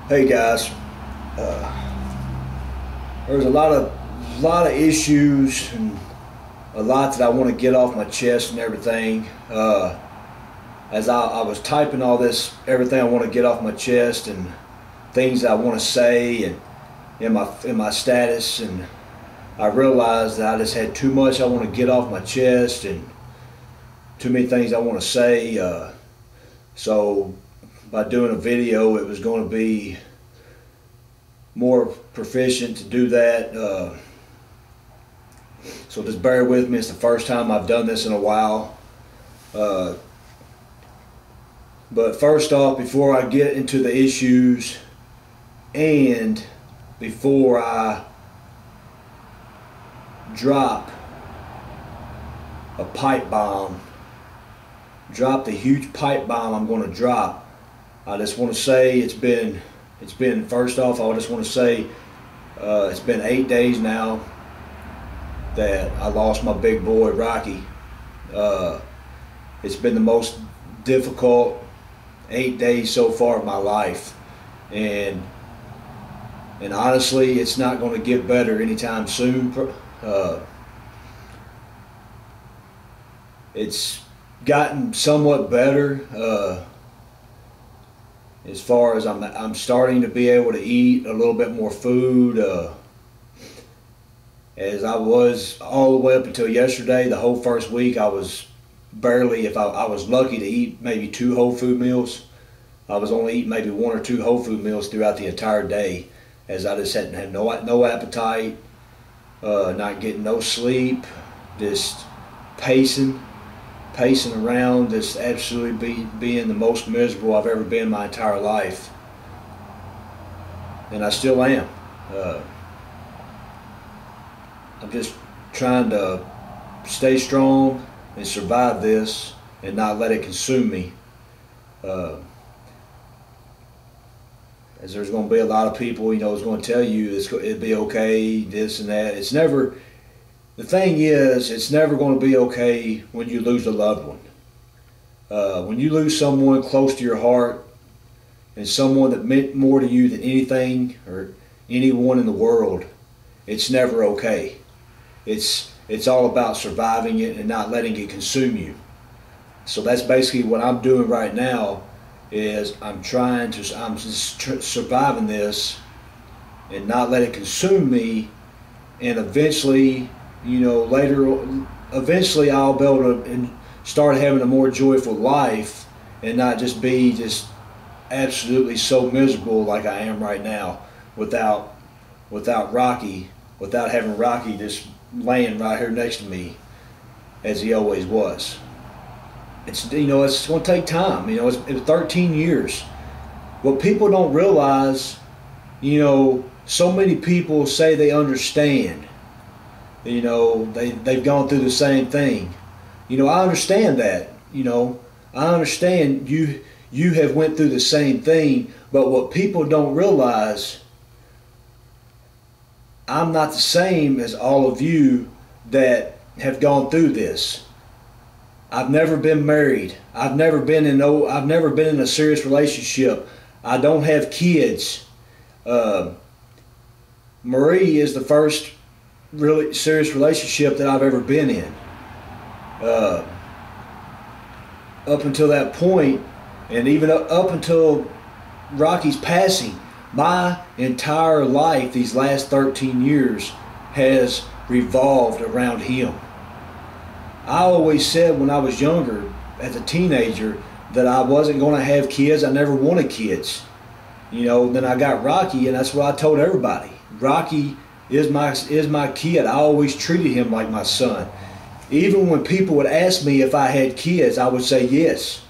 Hey guys, there's a lot of issues and a lot that I want to get off my chest and everything. As I was typing all this, everything I want to get off my chest and things that I want to say and in my status, and I realized that I just had too much I want to get off my chest and too many things I want to say. So by doing a video, it was going to be more proficient to do that. So just bear with me. It's the first time I've done this in a while. But first off, before I get into the issues and before I drop a pipe bomb, drop the huge pipe bomb I'm going to drop, I just want to say it's been first off, I just want to say it's been 8 days now that I lost my big boy Rocky. It's been the most difficult 8 days so far of my life, and honestly, it's not going to get better anytime soon. It's gotten somewhat better. As far as I'm starting to be able to eat a little bit more food, as I was all the way up until yesterday. The whole first week I was barely, if I was lucky to eat maybe 2 whole food meals. I was only eating maybe 1 or 2 whole food meals throughout the entire day, as I just hadn't had no appetite, not getting no sleep, just pacing around, just absolutely being the most miserable I've ever been in my entire life. And I still am. I'm just trying to stay strong and survive this and not let it consume me. As there's going to be a lot of people, is going to tell you it'd be okay, this and that. It's never. The thing is, it's never going to be okay when you lose a loved one. When you lose someone close to your heart and someone that meant more to you than anything or anyone in the world, it's never okay. It's all about surviving it and not letting it consume you. So that's basically what I'm doing right now. Is I'm just surviving this and not let it consume me, and eventually, eventually I'll be able to start having a more joyful life and not just be just absolutely so miserable like I am right now without Rocky, without having Rocky just laying right here next to me as he always was. It's it's going to take time. It's 13 years. What people don't realize, so many people say they understand. They've gone through the same thing. I understand that. I understand you have went through the same thing, but what people don't realize, I'm not the same as all of you that have gone through this. I've never been married. I've never been in a serious relationship. I don't have kids. Marie is the first really serious relationship that I've ever been in. Up until that point, and even up until Rocky's passing, my entire life, these last 13 years, has revolved around him. I always said when I was younger, as a teenager, that I wasn't going to have kids. I never wanted kids. Then I got Rocky, and that's what I told everybody. Rocky is my kid. I always treated him like my son. Even when people would ask me if I had kids, I would say yes.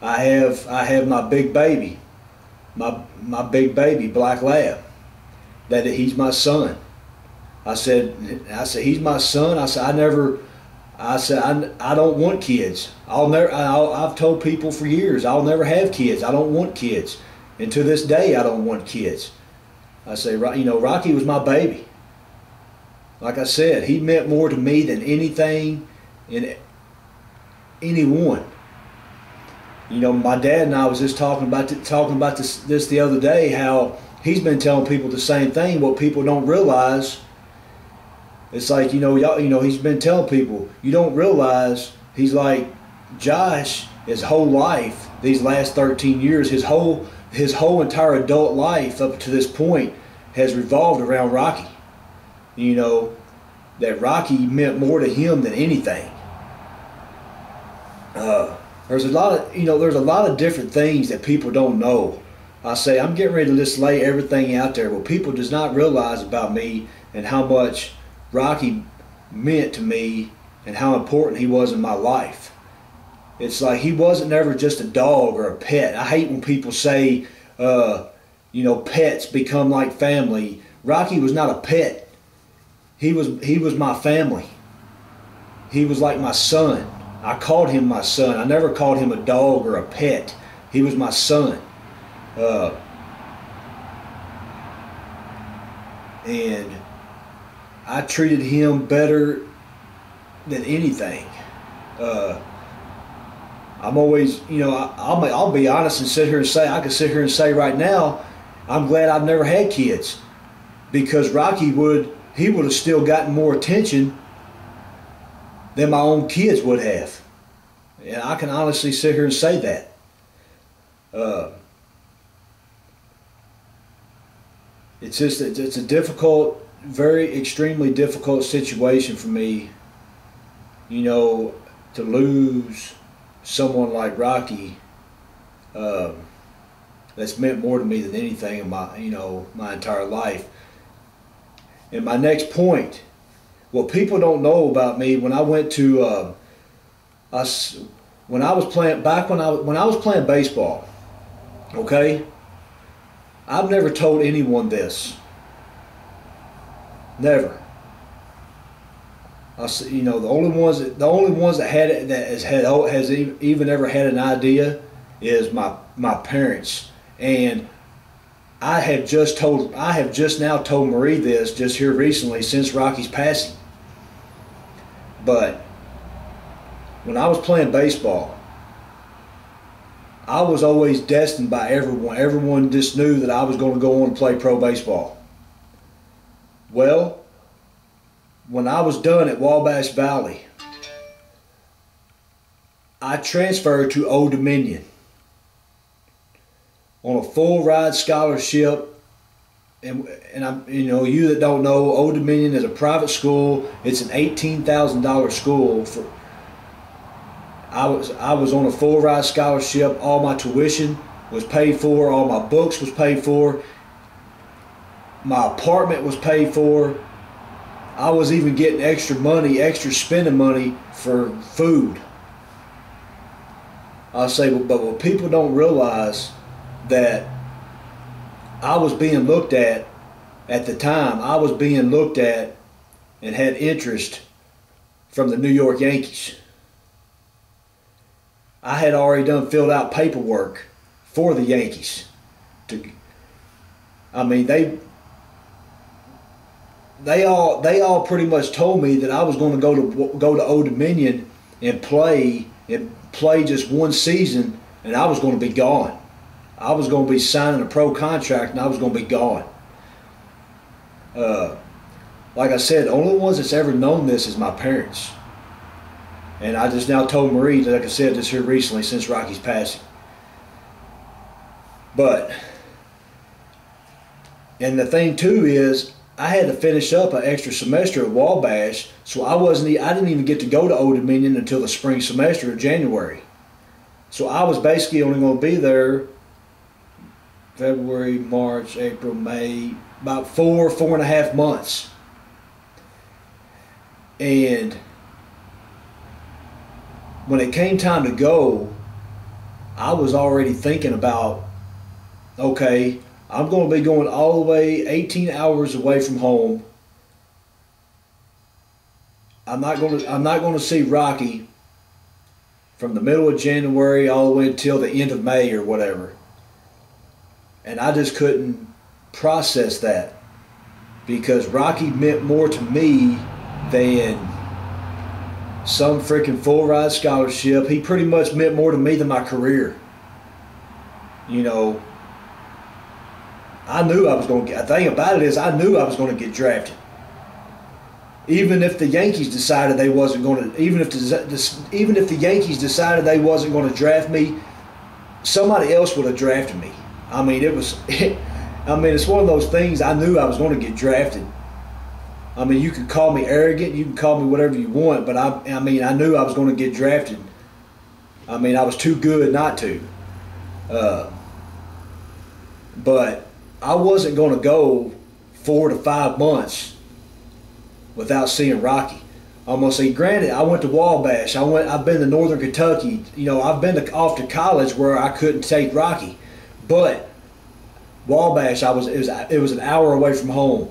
I have my big baby, my big baby Black Lab. That he's my son. I said he's my son. I said I don't want kids. I've told people for years I'll never have kids. I don't want kids, and to this day I don't want kids. I say Rocky was my baby. Like I said, he meant more to me than anything and anyone. You know, my dad and I was just talking about this the other day, how he's been telling people the same thing. What people don't realize, it's like, he's been telling people, you don't realize, he's like, Josh, his whole life, these last 13 years, his whole entire adult life up to this point has revolved around Rocky. You know, that Rocky meant more to him than anything. There's a lot of different things that people don't know. I say, I'm getting ready to just lay everything out there, but people does not realize about me and how much Rocky meant to me and how important he was in my life. It's like he wasn't never just a dog or a pet. I hate when people say, pets become like family. Rocky was not a pet. He was my family. He was like my son. I called him my son. I never called him a dog or a pet. He was my son. And I treated him better than anything. I'm always, I'll be honest and sit here and say, I can sit here and say right now, I'm glad I've never had kids, because Rocky would have still gotten more attention than my own kids would have. And I can honestly sit here and say that. It's a difficult, extremely difficult situation for me, to lose someone like Rocky. That's meant more to me than anything in my entire life. And my next point, what people don't know about me, when I went to when I was playing baseball, okay, I've never told anyone this. Never. The only ones that had it, has even ever had an idea, is my parents. And I have just now told Marie this just here recently, since Rocky's passing. But when I was playing baseball, I was always destined by everyone. Everyone just knew that I was going to go on and play pro baseball. Well, when I was done at Wabash Valley, I transferred to Old Dominion on a full ride scholarship. And I'm, you that don't know, Old Dominion is a private school. It's an $18,000 school. I was on a full ride scholarship. All my tuition was paid for. All my books was paid for. My apartment was paid for. I was even getting extra spending money for food. I'll say, but what people don't realize, that I was being looked at the time, I was being looked at and had interest from the New York Yankees. I had already filled out paperwork for the Yankees. They all pretty much told me that I was going to go to Old Dominion and play just one season, and I was going to be gone. I was going to be signing a pro contract, and I was going to be gone. Like I said, the only ones that's ever known this is my parents. And I just now told Marie, like I said, just here recently, since Rocky's passing. And the thing too is, I had to finish up an extra semester at Wabash, so I didn't even get to go to Old Dominion until the spring semester of January. So I was basically only going to be there February, March, April, May, about 4.5 months. And when it came time to go, I was already thinking about, okay, I'm going to be going all the way 18 hours away from home. I'm not going to see Rocky from the middle of January all the way until the end of May or whatever. And I just couldn't process that, because Rocky meant more to me than some freaking full ride scholarship. He pretty much meant more to me than my career. You know, I knew I was going to get. The thing about it is, I knew I was going to get drafted. Even if the Yankees decided they wasn't going to, even if the Yankees decided they wasn't going to draft me, somebody else would have drafted me. I mean, it was. I mean, it's one of those things. I knew I was going to get drafted. I mean, you could call me arrogant, you can call me whatever you want, but I mean, I knew I was going to get drafted. I mean, I was too good not to. But I wasn't going to go 4 to 5 months without seeing Rocky. I'm going to say, granted, I went to Wabash. I've been to Northern Kentucky. You know, I've been off to college where I couldn't take Rocky. But Wabash, it was an hour away from home.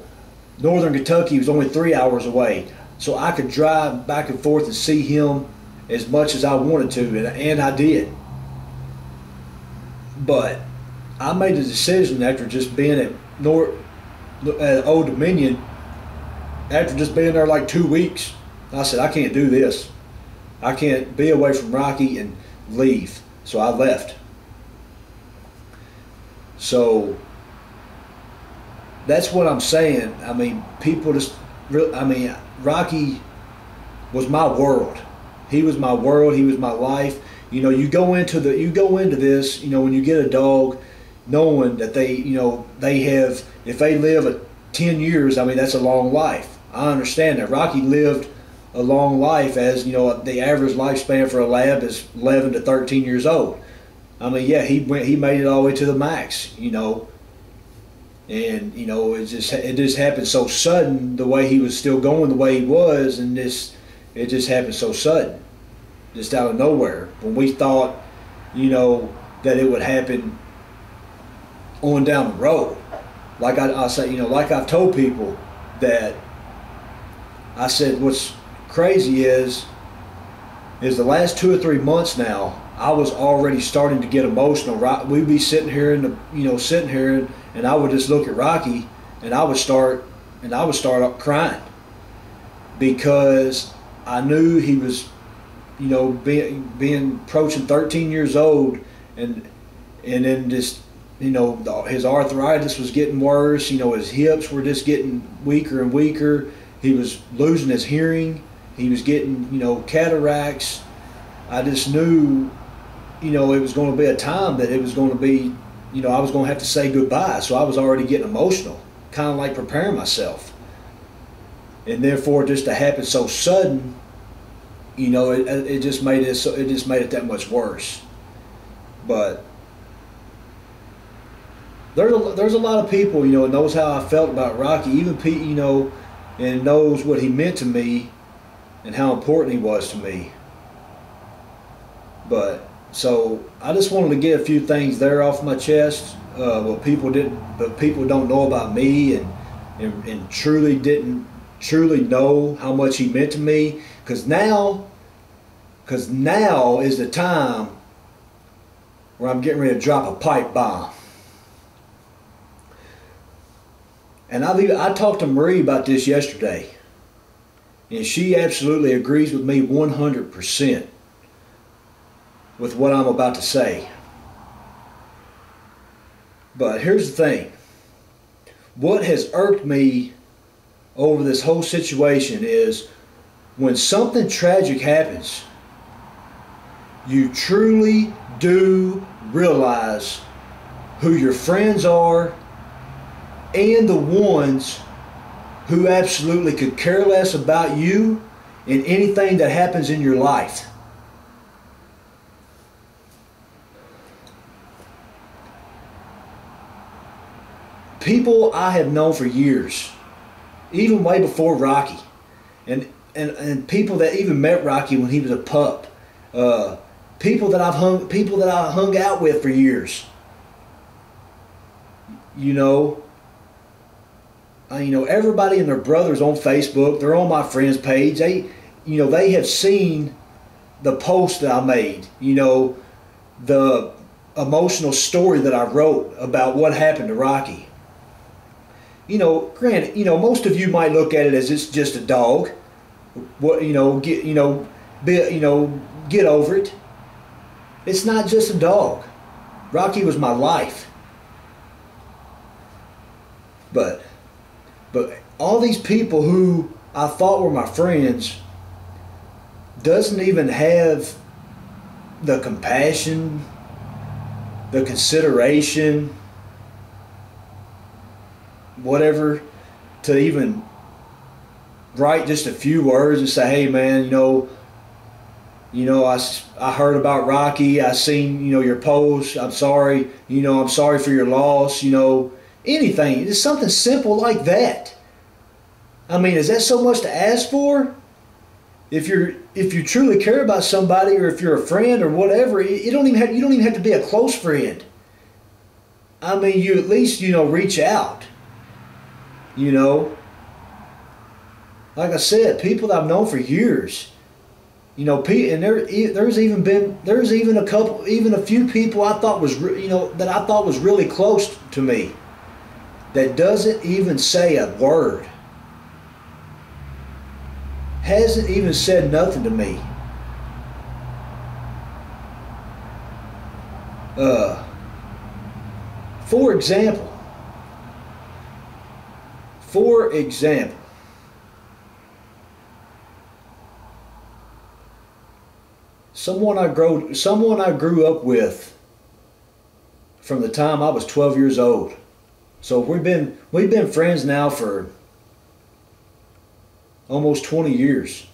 Northern Kentucky was only 3 hours away. So I could drive back and forth and see him as much as I wanted to, and I did. But I made a decision after just being at Old Dominion, after just being there like 2 weeks. I said, I can't do this. I can't be away from Rocky and leave. So I left. So that's what I'm saying. I mean, Rocky was my world. He was my world. He was my life. You know, you go into this, you know, when you get a dog, knowing that they have, if they live 10 years, I mean, that's a long life. I understand that. Rocky lived a long life, as, you know, the average lifespan for a lab is 11 to 13 years old. I mean, yeah, he made it all the way to the max, you know. And, you know, it just happened so sudden, the way he was still going the way he was, and it just happened so sudden, just out of nowhere. When we thought, you know, that it would happen on down the road. Like I say, you know, like I've told people that, I said what's crazy is the last 2 or 3 months now, I was already starting to get emotional. We'd be sitting here and I would just look at Rocky, and I would start up crying, because I knew he was, you know, being approaching 13 years old, and then just, you know, his arthritis was getting worse. You know, his hips were just getting weaker and weaker. He was losing his hearing. He was getting, you know, cataracts. I just knew, you know, it was going to be a time that it was going to be, you know, I was going to have to say goodbye. So I was already getting emotional, kind of like preparing myself. And therefore, just to happen so sudden, you know, it just made it that much worse. But there's a lot of people, you know, that knows how I felt about Rocky, even Pete, you know, and knows what he meant to me and how important he was to me. But so I just wanted to get a few things there off my chest. But people don't know about me, and truly know how much he meant to me. Because now is the time where I'm getting ready to drop a pipe bomb. And I talked to Marie about this yesterday, and she absolutely agrees with me 100% with what I'm about to say. But here's the thing. What has irked me over this whole situation is when something tragic happens, you truly do realize who your friends are and the ones who absolutely could care less about you and anything that happens in your life. People I have known for years, even way before Rocky, and people that even met Rocky when he was a pup, people that I hung out with for years. You know, everybody and their brothers on Facebook. They're on my friends page. They have seen the post that I made. You know, the emotional story that I wrote about what happened to Rocky. You know, granted, you know, most of you might look at it as it's just a dog. get over it. It's not just a dog. Rocky was my life. But all these people who I thought were my friends doesn't even have the compassion, the consideration, whatever, to even write just a few words and say, hey man, I heard about Rocky, I seen, your post, I'm sorry, I'm sorry for your loss, anything. It's something simple like that. I mean, is that so much to ask for? If you truly care about somebody, or if you're a friend or whatever, you don't even have to be a close friend. I mean, you at least, reach out. Like I said, people that I've known for years, and there's even a few people I thought was, that I thought was really close to me, that doesn't even say a word, hasn't even said nothing to me. For example, someone I grew up with from the time I was 12 years old. So we've been friends now for almost 20 years.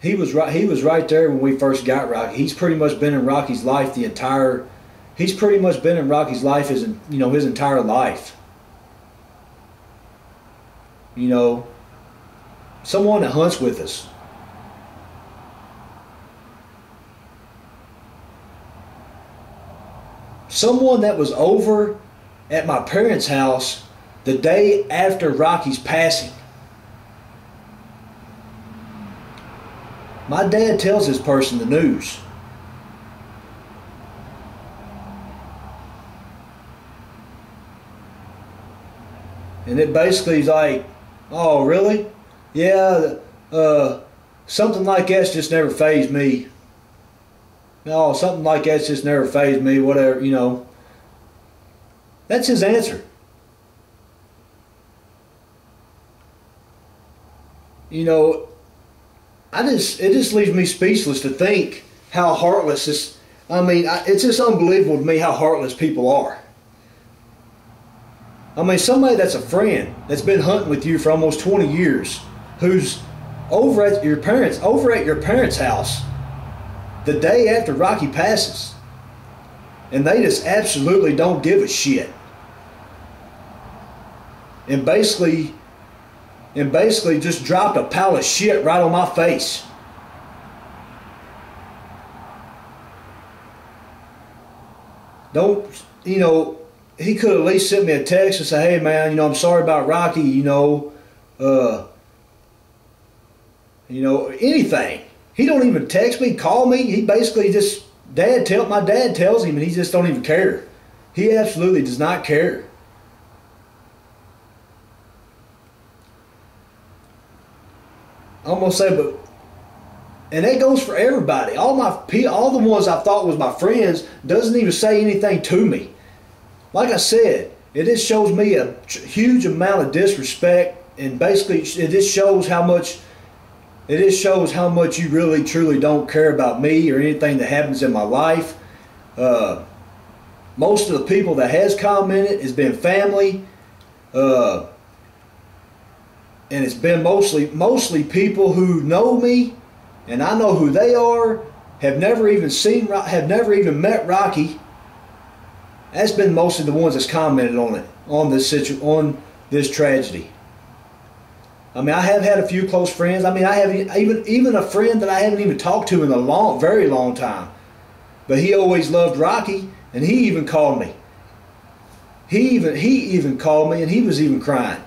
He was right there when we first got Rocky. He's pretty much been in Rocky's life his entire life. Someone that hunts with us. Someone that was over at my parents' house the day after Rocky's passing. My dad tells this person the news. And it basically is like, oh, really? Yeah, something like that's just never fazed me. No, something like that's just never fazed me, whatever, That's his answer. It just leaves me speechless to think how heartless this, it's just unbelievable to me how heartless people are. Somebody that's a friend, that's been hunting with you for almost 20 years, who's over at your parents' house the day after Rocky passes, and they just absolutely don't give a shit. And basically just dropped a pile of shit right on my face. He could at least send me a text and say, hey man, I'm sorry about Rocky, anything. He don't even text me, call me. He basically just, my dad tells him, and he just don't even care. He absolutely does not care. I'm gonna say, and that goes for everybody. All the ones I thought was my friends doesn't even say anything to me. Like I said, it just shows me a huge amount of disrespect, and basically it just shows how much you really truly don't care about me or anything that happens in my life. Most of the people that has commented has been family, and it's been mostly people who know me, and I know who they are. Have never even met Rocky. That's been mostly the ones that's commented on this tragedy. I have had a few close friends. I have even a friend that I haven't even talked to in a very long time. But he always loved Rocky, and he even called me. He even called me, and he was even crying.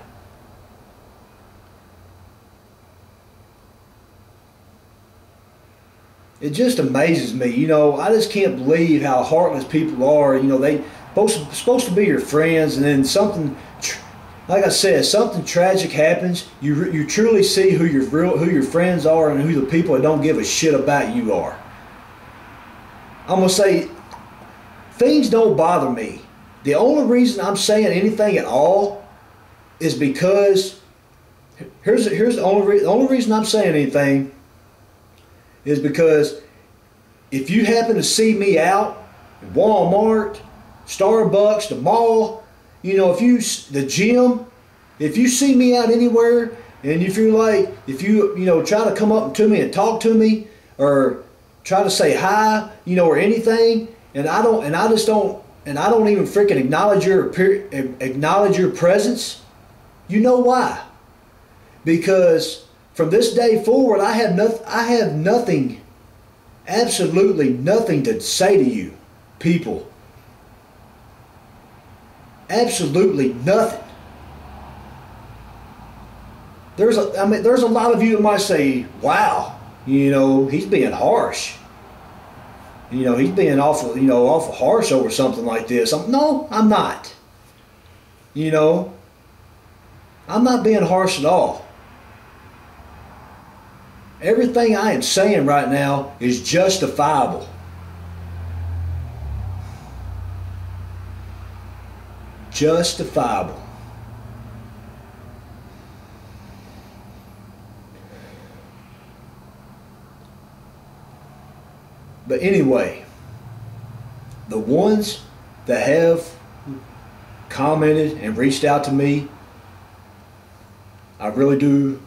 It just amazes me. I just can't believe how heartless people are. They supposed to be your friends, and then something like I said, something tragic happens, you truly see who your friends are and who the people that don't give a shit about you are. I'm gonna say things don't bother me. The only reason I'm saying anything at all is because here's the only reason I'm saying anything is because if you happen to see me out at Walmart, Starbucks, the mall, the gym, if you see me out anywhere, and if you try to come up to me and talk to me, or try to say hi, or anything, and I don't even freaking acknowledge your presence, you know why? Because from this day forward, I have nothing, absolutely nothing to say to you, people. Absolutely nothing. There's a lot of you that might say, "Wow, he's being harsh. He's being awful harsh over something like this." No, I'm not. I'm not being harsh at all. Everything I am saying right now is justifiable. Justifiable. But anyway, the ones that have commented and reached out to me, I really do,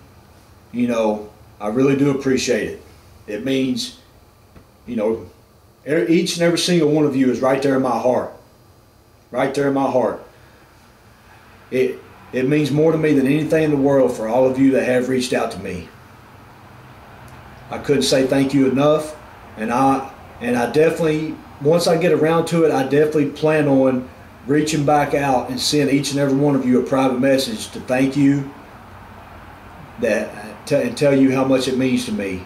I really do appreciate it. It means, each and every single one of you is right there in my heart. Right there in my heart. It means more to me than anything in the world for all of you that have reached out to me. I couldn't say thank you enough, and I definitely, once I get around to it, I definitely plan on reaching back out and send each and every one of you a private message to thank you and tell you how much it means to me.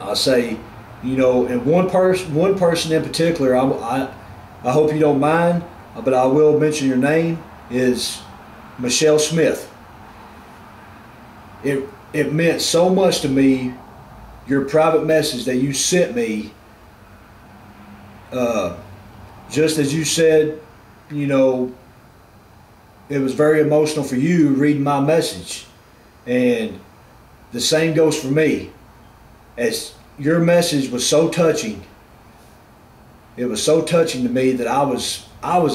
I'll say, and one person in particular, I hope you don't mind, but I will mention your name, is Michelle Smith. It meant so much to me, your private message that you sent me, just as you said, it was very emotional for you reading my message. And the same goes for me. As your message was so touching, it was so touching to me that I was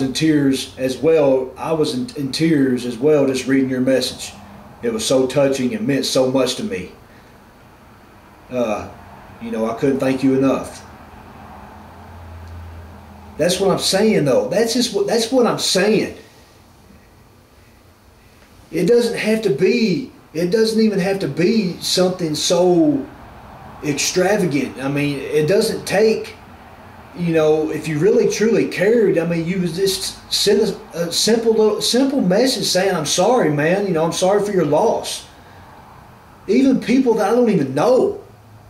in tears as well. I was in tears as well just reading your message. It was so touching and meant so much to me. I couldn't thank you enough. That's what I'm saying, though. That's what I'm saying. It doesn't even have to be something so extravagant. It doesn't take, if you really truly cared, you would just send a simple message saying, "I'm sorry, man, I'm sorry for your loss." Even people that I don't even know,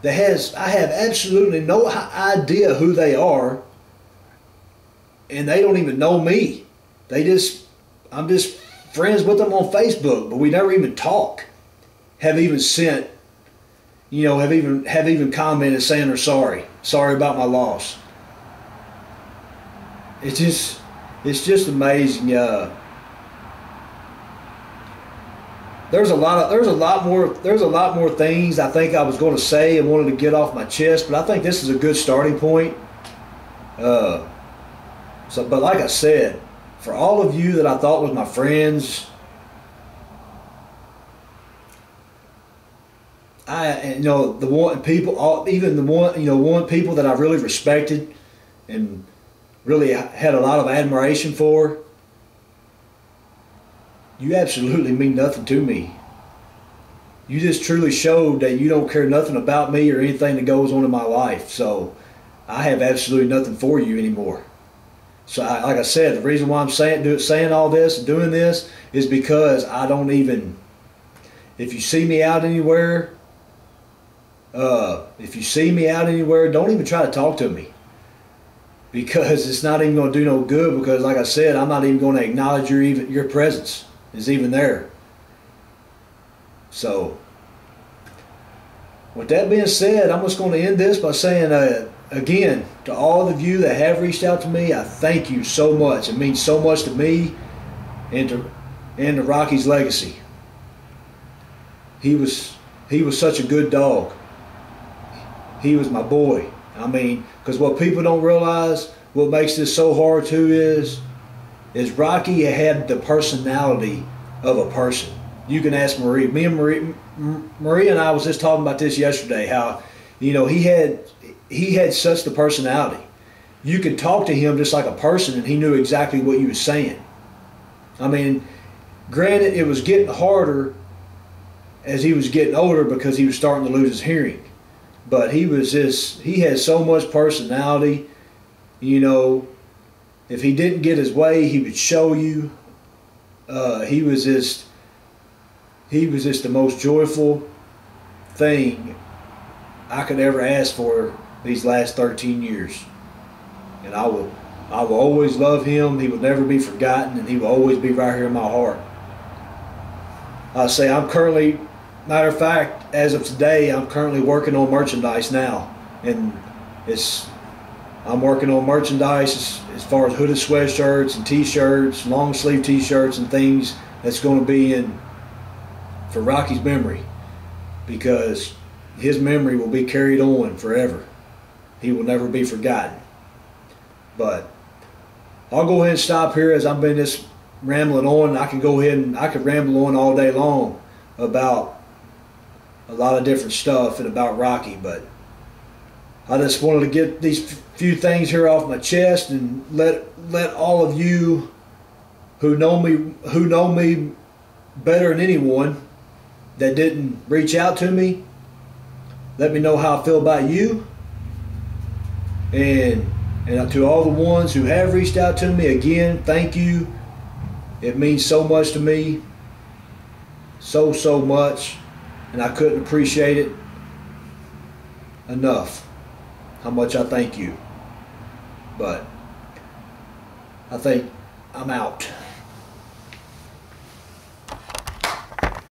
I have absolutely no idea who they are, and they don't even know me. I'm just friends with them on Facebook, but we never even talk. Have even sent, have even commented saying they're sorry about my loss. It's just amazing. There's a lot more things I think I was going to say and wanted to get off my chest, but I think this is a good starting point. But like I said, for all of you that I thought was my friends, one people that I really respected and really had a lot of admiration for, you absolutely mean nothing to me. You just truly showed that you don't care nothing about me or anything that goes on in my life. So I have absolutely nothing for you anymore. So like I said, the reason why I'm saying all this and doing this is because I don't even, if you see me out anywhere, don't even try to talk to me. because it's not even going to do no good, because like I said, I'm not even going to acknowledge your presence is even there. So with that being said, I'm just going to end this by saying again, to all of you that have reached out to me, I thank you so much. It means so much to me and to Rocky's legacy. He was such a good dog. He was my boy. I mean, because what people don't realize, what makes this so hard too, is Rocky had the personality of a person. You can ask Marie. Marie and I was just talking about this yesterday. How, you know, he had such the personality. You could talk to him just like a person, and he knew exactly what you was saying. I mean, granted, it was getting harder as he was getting older because he was starting to lose his hearing. But he had so much personality. You know, if he didn't get his way, he would show you. He was just the most joyful thing I could ever ask for these last 13 years. And I will always love him. He will never be forgotten, and he will always be right here in my heart. I say I'm currently, matter of fact, as of today, I'm currently working on merchandise now. And I'm working on merchandise as far as hooded sweatshirts and t-shirts, long sleeve t-shirts and things that's going to be in for Rocky's memory, because his memory will be carried on forever. He will never be forgotten. But I'll go ahead and stop here, as I've been just rambling on. I could ramble on all day long about a lot of different stuff and about Rocky, but I just wanted to get these few things here off my chest and let all of you who know me better than anyone that didn't reach out to me, let me know how I feel about you. And to all the ones who have reached out to me, again, thank you. It means so much to me. So much. And I couldn't appreciate it enough how much I thank you. But I think I'm out.